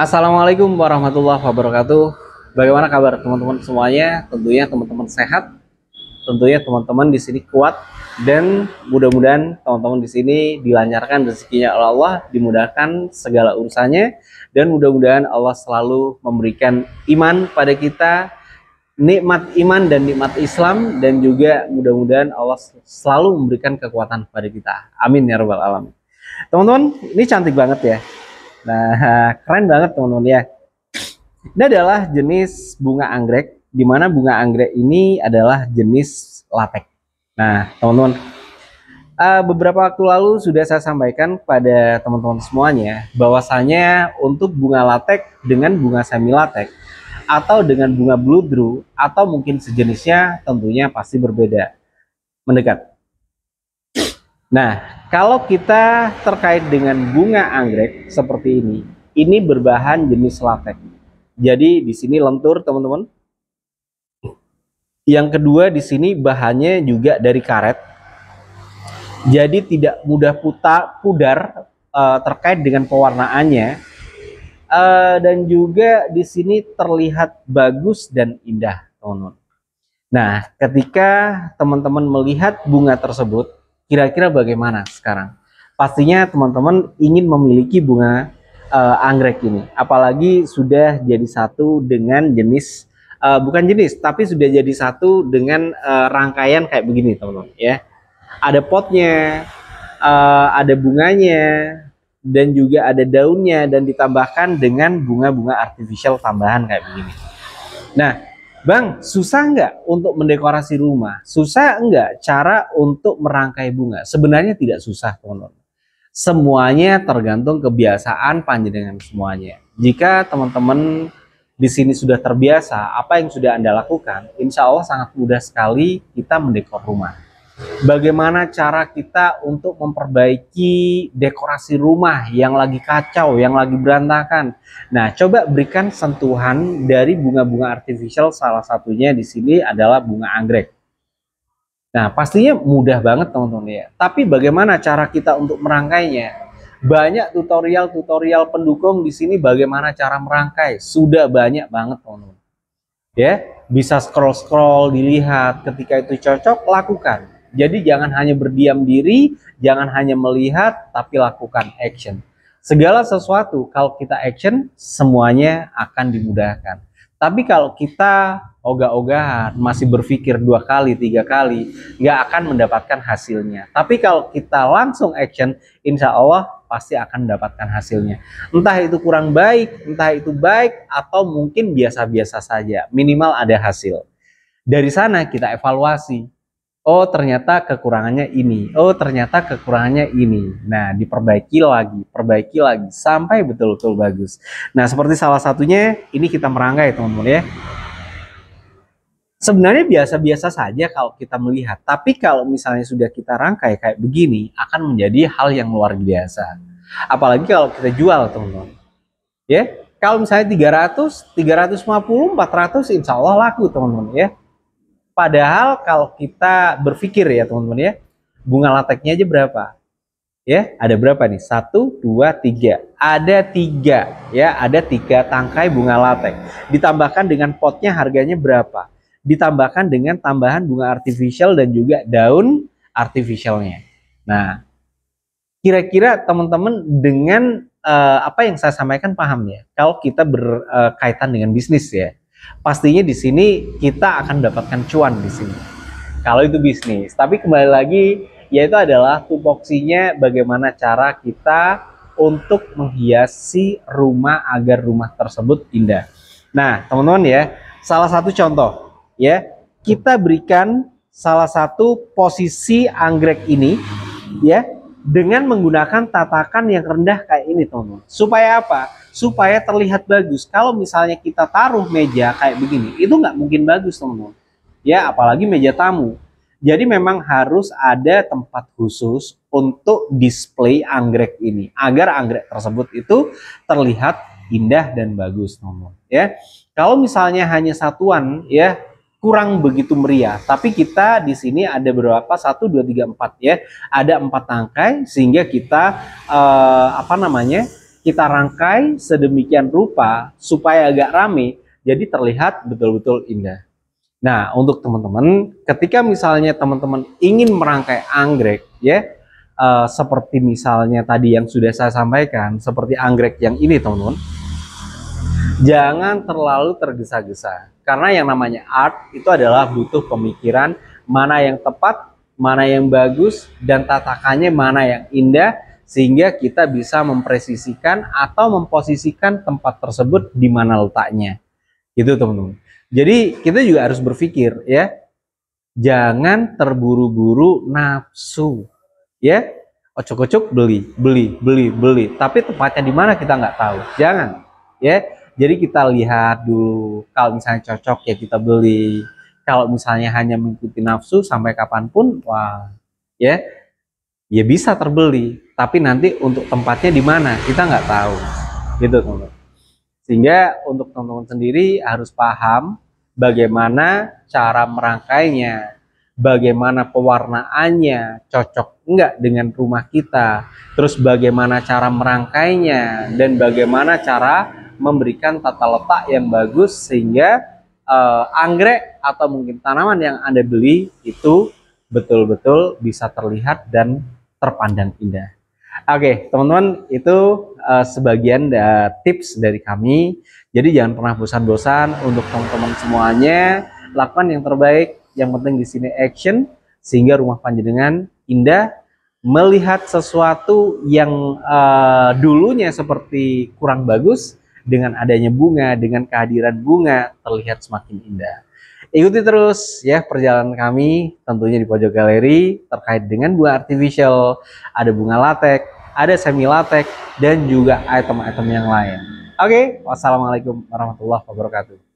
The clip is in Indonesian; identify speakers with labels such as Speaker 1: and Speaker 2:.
Speaker 1: Assalamualaikum warahmatullahi wabarakatuh. Bagaimana kabar teman-teman semuanya? Tentunya teman-teman sehat, tentunya teman-teman di sini kuat dan mudah-mudahan teman-teman di sini dilancarkan rezekinya oleh Allah, dimudahkan segala urusannya dan mudah-mudahan Allah selalu memberikan iman pada kita, nikmat iman dan nikmat Islam dan juga mudah-mudahan Allah selalu memberikan kekuatan pada kita. Amin ya rabbal alamin. Teman-teman, ini cantik banget ya. Nah, keren banget teman-teman ya. Ini adalah jenis bunga anggrek, di mana bunga anggrek ini adalah jenis latek. Nah, teman-teman, beberapa waktu lalu sudah saya sampaikan pada teman-teman semuanya, bahwasanya untuk bunga latek dengan bunga semi latek, atau dengan bunga bluedru, atau mungkin sejenisnya tentunya pasti berbeda, mendekat. Nah, kalau kita terkait dengan bunga anggrek seperti ini berbahan jenis latek. Jadi di sini lentur, teman-teman. Yang kedua di sini bahannya juga dari karet. Jadi tidak mudah pudar terkait dengan pewarnaannya. Dan juga di sini terlihat bagus dan indah, teman-teman. Nah, ketika teman-teman melihat bunga tersebut, kira-kira bagaimana sekarang? Pastinya teman-teman ingin memiliki bunga anggrek ini, apalagi sudah jadi satu dengan jenis bukan jenis, tapi sudah jadi satu dengan rangkaian kayak begini, teman-teman ya. Ada potnya, ada bunganya, dan juga ada daunnya, dan ditambahkan dengan bunga-bunga artificial tambahan kayak begini. Nah, Bang, susah nggak untuk mendekorasi rumah? Susah nggak cara untuk merangkai bunga? Sebenarnya tidak susah, teman-teman. Semuanya tergantung kebiasaan panjenengan semuanya. Jika teman-teman di sini sudah terbiasa, apa yang sudah Anda lakukan, insya Allah sangat mudah sekali kita mendekor rumah. Bagaimana cara kita untuk memperbaiki dekorasi rumah yang lagi kacau, yang lagi berantakan. Nah, coba berikan sentuhan dari bunga-bunga artificial, salah satunya di sini adalah bunga anggrek. Nah, pastinya mudah banget teman-teman ya. Tapi bagaimana cara kita untuk merangkainya? Banyak tutorial-tutorial pendukung di sini bagaimana cara merangkai. Sudah banyak banget teman-teman. Ya, bisa scroll-scroll, dilihat, ketika itu cocok, lakukan. Jadi jangan hanya berdiam diri, jangan hanya melihat, tapi lakukan action. Segala sesuatu kalau kita action, semuanya akan dimudahkan. Tapi kalau kita ogah-ogahan, masih berpikir 2 kali, 3 kali, nggak akan mendapatkan hasilnya. Tapi kalau kita langsung action, insya Allah pasti akan mendapatkan hasilnya. Entah itu kurang baik, entah itu baik, atau mungkin biasa-biasa saja. Minimal ada hasil. Dari sana kita evaluasi. Oh, ternyata kekurangannya ini. Oh, ternyata kekurangannya ini. Nah, diperbaiki lagi, sampai betul-betul bagus. Nah, seperti salah satunya, ini kita merangkai, teman-teman ya. Sebenarnya biasa-biasa saja kalau kita melihat. Tapi kalau misalnya sudah kita rangkai kayak begini, akan menjadi hal yang luar biasa. Apalagi kalau kita jual, teman-teman. Ya, kalau misalnya 300, 350, 400, insya Allah laku, teman-teman ya. Padahal kalau kita berpikir ya teman-teman ya, bunga lateknya aja berapa? Ya, ada berapa nih? 1, 2, 3. Ada 3 ya, ada 3 tangkai bunga latek. Ditambahkan dengan potnya harganya berapa? Ditambahkan dengan tambahan bunga artificial dan juga daun artificialnya. Nah, kira-kira teman-teman dengan apa yang saya sampaikan paham ya? Kalau kita berkaitan dengan bisnis ya. Pastinya di sini kita akan mendapatkan cuan di sini. Kalau itu bisnis, tapi kembali lagi yaitu adalah tupoksinya bagaimana cara kita untuk menghiasi rumah agar rumah tersebut indah. Nah, teman-teman ya, salah satu contoh ya, kita berikan salah satu posisi anggrek ini ya dengan menggunakan tatakan yang rendah kayak ini, teman-teman. Supaya apa? Supaya terlihat bagus. Kalau misalnya kita taruh meja kayak begini, itu nggak mungkin bagus, teman-teman. Ya, apalagi meja tamu. Jadi memang harus ada tempat khusus untuk display anggrek ini, agar anggrek tersebut itu terlihat indah dan bagus, teman-teman. Ya, kalau misalnya hanya satuan, ya kurang begitu meriah. Tapi kita di sini ada berapa? 1, 2, 3, 4 ya. Ada 4 tangkai sehingga kita apa namanya? kita rangkai sedemikian rupa supaya agak rame, jadi terlihat betul-betul indah. Nah, untuk teman-teman, ketika misalnya teman-teman ingin merangkai anggrek, ya, seperti misalnya tadi yang sudah saya sampaikan, seperti anggrek yang ini, teman-teman, jangan terlalu tergesa-gesa. Karena yang namanya art itu adalah butuh pemikiran mana yang tepat, mana yang bagus, dan tatakannya mana yang indah, sehingga kita bisa mempresisikan atau memposisikan tempat tersebut di mana letaknya. Gitu, teman-teman. Jadi kita juga harus berpikir, ya, jangan terburu-buru nafsu, ya. Ocok-ocok beli, tapi tempatnya di mana kita nggak tahu. Jangan, ya. Jadi kita lihat dulu, kalau misalnya cocok ya kita beli. Kalau misalnya hanya mengikuti nafsu sampai kapanpun, wah, ya, ya bisa terbeli. Tapi nanti untuk tempatnya di mana kita nggak tahu, gitu, teman-teman. Sehingga untuk teman-teman sendiri harus paham bagaimana cara merangkainya, bagaimana pewarnaannya, cocok enggak dengan rumah kita, terus bagaimana cara merangkainya, dan bagaimana cara memberikan tata letak yang bagus sehingga anggrek atau mungkin tanaman yang Anda beli itu betul-betul bisa terlihat dan terpandang indah. Oke, teman-teman, itu sebagian tips dari kami. Jadi jangan pernah bosan-bosan untuk teman-teman semuanya, lakukan yang terbaik. Yang penting di sini action, sehingga rumah panjenengan indah. Melihat sesuatu yang dulunya seperti kurang bagus, dengan adanya bunga, dengan kehadiran bunga, terlihat semakin indah. Ikuti terus ya perjalanan kami tentunya di pojok galeri terkait dengan bunga artificial, ada bunga latek, ada semi latek, dan juga item-item yang lain. Oke, wassalamualaikum warahmatullahi wabarakatuh.